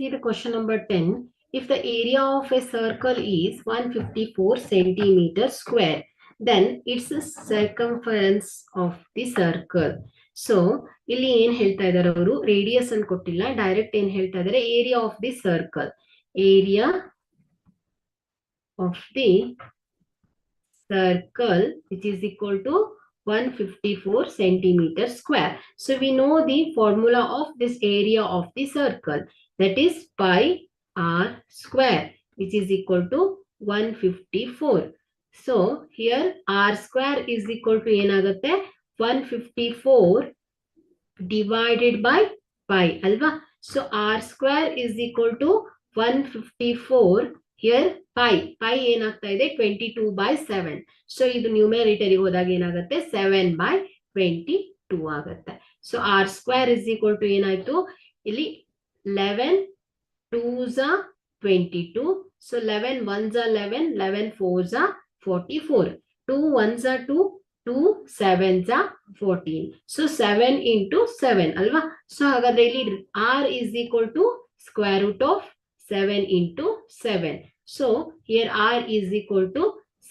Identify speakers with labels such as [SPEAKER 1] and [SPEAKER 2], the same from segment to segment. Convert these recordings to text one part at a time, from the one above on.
[SPEAKER 1] see the question number 10. If the area of a circle is 154 centimeter square, then it's the circumference of the circle. So, ಇಲ್ಲಿ ಏನ್ ಹೇಳ್ತಾ ಇದ್ದಾರೆ ಅವರು radius ಅನ್ನು ಕೊಟ್ಟಿಲ್ಲ, direct ಏನ್ ಹೇಳ್ತಾ ಇದ್ದಾರೆ area of the circle. Area of the circle which is equal to 154 centimeter square. So we know the formula of this area of the circle, that is pi r square, which is equal to 154. So here r square is equal to ಏನಾಗುತ್ತೆ 154 divided by pi ಅಲ್ವಾ. So r square is equal to 154. Here pi ಏನಾಗ್ತಾ ಇದೆ 22/7. So ಇದು numerator ಹೋದಾಗ ಏನಾಗುತ್ತೆ 7/22 ಆಗುತ್ತೆ. So r square is equal to ಏನಾಯ್ತು ಇಲ್ಲಿ 11 2s are 22. So 11 1s are 11, 11 4s are 44. 2 1s are 2, 2 7s are 14. So 7 into 7 ಅಲ್ವಾ. ಸೊ ಹಾಗಾದ್ರೆ ಇಲ್ಲಿ r is equal to square root of 7 into 7. So here r is equal to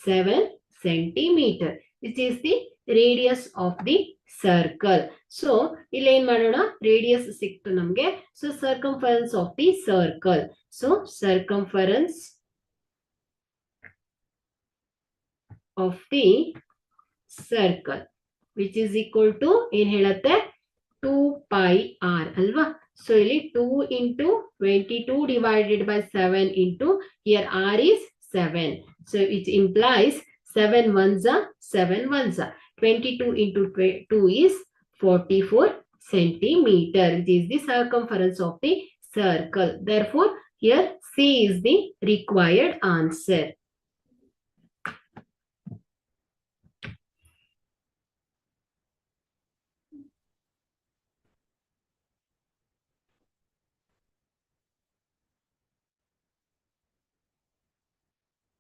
[SPEAKER 1] 7 centimeter, which is the radius of the circle. So ಇಲ್ಲಿ ಏನ್ ಮಾಡೋಣ, radius ಸಿಕ್ತು ನಮ್ಗೆ. So circumference of the circle. So circumference of the circle which is equal to ಏನ್ ಹೇಳುತ್ತೆ 2 pi r ಅಲ್ವಾ. So ಇಲ್ಲಿ 2 into 22 divided by 7 into, here r is 7. So it implies 7 ones are 7 ones are 22 into 2 is 44 centimeter. This is the circumference of the circle. Therefore, here C is the required answer.